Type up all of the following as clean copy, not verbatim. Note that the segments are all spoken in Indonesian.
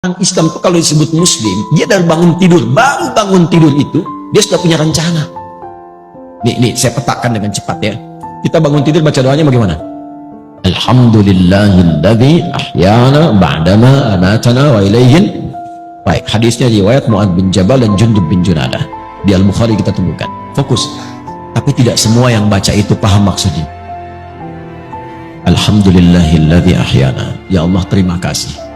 Orang Islam itu kalau disebut muslim, dia dari bangun tidur, baru bangun tidur itu dia sudah punya rencana. Nih saya petakan dengan cepat ya. Kita bangun tidur baca doanya bagaimana? Alhamdulillahilladzi ahyana ba'dama amatana wa ilaihin. Baik, hadisnya riwayat Mu'adz bin Jabal dan Jundub bin Junadah. Di Al-Bukhari kita temukan. Fokus. Tapi tidak semua yang baca itu paham maksudnya. Alhamdulillahilladzi ahyana. Ya Allah, terima kasih.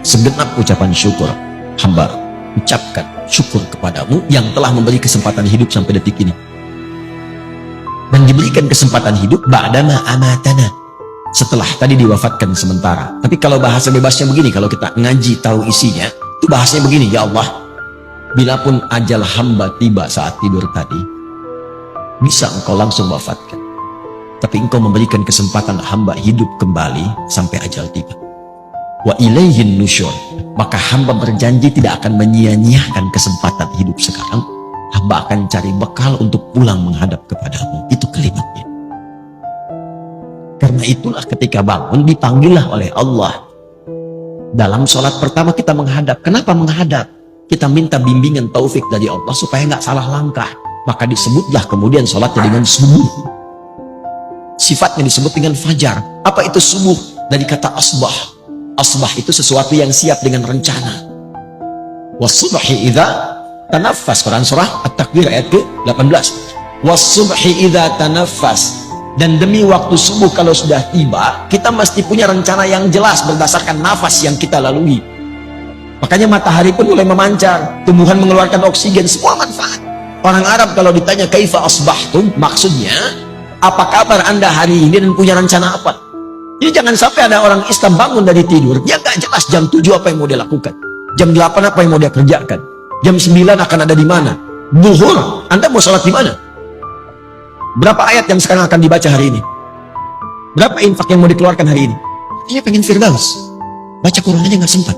Segenap ucapan syukur hamba ucapkan syukur kepadamu yang telah memberi kesempatan hidup sampai detik ini, dan diberikan kesempatan hidup ba'dama amatana, setelah tadi diwafatkan sementara. Tapi kalau bahasa bebasnya begini, kalau kita ngaji tahu isinya, itu bahasanya begini: ya Allah, bila pun ajal hamba tiba saat tidur tadi, bisa engkau langsung wafatkan, tapi engkau memberikan kesempatan hamba hidup kembali sampai ajal tiba. Wa ilaihin nusyur, maka hamba berjanji tidak akan menyia-nyiakan kesempatan hidup sekarang. Hamba akan cari bekal untuk pulang menghadap kepadamu. Itu kalimatnya. Karena itulah ketika bangun dipanggillah oleh Allah. Dalam sholat pertama kita menghadap. Kenapa menghadap? Kita minta bimbingan taufik dari Allah supaya nggak salah langkah. Maka disebutlah kemudian sholatnya dengan subuh. Sifatnya disebut dengan fajar. Apa itu subuh? Dari kata asbah. Asbah itu sesuatu yang siap dengan rencana. Wasubhi idza tanaffas, Quran surah At-Takwir ayat ke-18. Wasubhi idza tanaffas, dan demi waktu subuh kalau sudah tiba, kita mesti punya rencana yang jelas berdasarkan nafas yang kita lalui. Makanya matahari pun mulai memancar, tumbuhan mengeluarkan oksigen, semua manfaat. Orang Arab kalau ditanya kaifa asbahtum, maksudnya apa kabar anda hari ini dan punya rencana apa? Jadi jangan sampai ada orang Islam bangun dari tidur, dia nggak jelas jam 7 apa yang mau dia lakukan, jam 8 apa yang mau dia kerjakan, jam 9 akan ada di mana, zuhur anda mau sholat di mana, berapa ayat yang sekarang akan dibaca hari ini, berapa infak yang mau dikeluarkan hari ini. Dia pengen firdaus, baca Quran aja nggak sempat.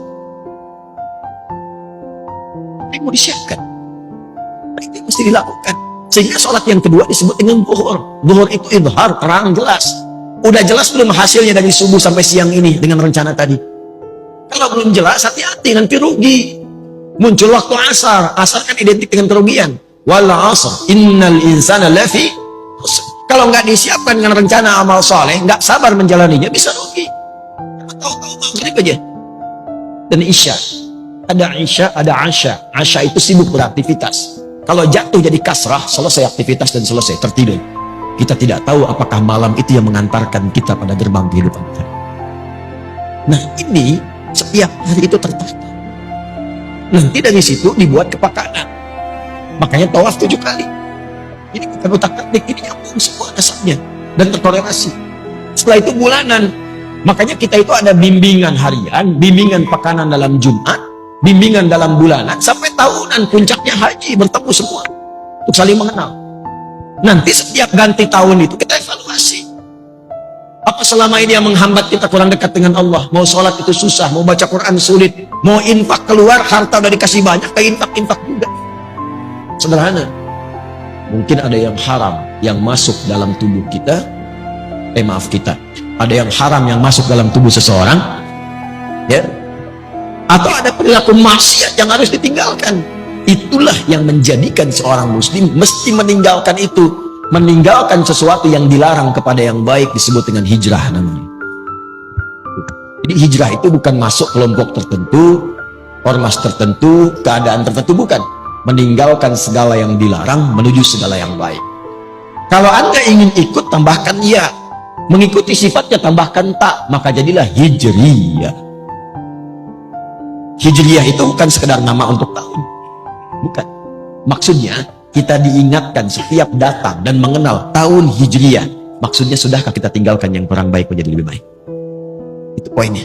Apa yang mau disiapkan, itu yang mesti dilakukan. Sehingga sholat yang kedua disebut dengan zuhur. Zuhur itu idhar, terang jelas. Udah jelas belum hasilnya dari subuh sampai siang ini dengan rencana tadi? Kalau belum jelas, hati-hati, nanti rugi. Muncul waktu asar. Asar kan identik dengan kerugian. Wal asr innal insana lafi khusr. Kalau nggak disiapkan dengan rencana amal soleh, nggak sabar menjalaninya, bisa rugi. Tahu-tahu maghrib aja. Dan isya. Ada isya, ada asya. Asya itu sibuk beraktivitas. Kalau jatuh jadi kasrah, selesai aktivitas dan selesai, tertidur. Kita tidak tahu apakah malam itu yang mengantarkan kita pada gerbang kehidupan kita. Nah, ini setiap hari itu tertata. Nanti dari situ dibuat kepakanan. Makanya tawaf 7 kali. Ini bukan utak-atik, ini nyambung semua nasabnya dan terkorelasi. Setelah itu bulanan. Makanya kita itu ada bimbingan harian, bimbingan pekanan dalam Jumat, bimbingan dalam bulanan, sampai tahunan puncaknya haji, bertemu semua untuk saling mengenal. Nanti setiap ganti tahun itu kita evaluasi. Apa selama ini yang menghambat kita kurang dekat dengan Allah? Mau sholat itu susah, mau baca Quran sulit, mau infak keluar, harta udah dikasih banyak, kayak infak juga. Sederhana. Mungkin ada yang haram yang masuk dalam tubuh kita. Ada yang haram yang masuk dalam tubuh seseorang. Ya. Atau ada perilaku maksiat yang harus ditinggalkan. Itulah yang menjadikan seorang muslim mesti meninggalkan itu. Meninggalkan sesuatu yang dilarang kepada yang baik disebut dengan hijrah namanya. Jadi hijrah itu bukan masuk kelompok tertentu, ormas tertentu, keadaan tertentu, bukan. Meninggalkan segala yang dilarang menuju segala yang baik. Kalau anda ingin ikut, tambahkan ya. Mengikuti sifatnya, tambahkan tak. Maka jadilah hijriyah. Hijriyah itu bukan sekedar nama untuk tahun. Bukan. Maksudnya kita diingatkan setiap datang dan mengenal tahun Hijriyah. Maksudnya sudahkah kita tinggalkan yang kurang baik menjadi lebih baik? Itu poinnya.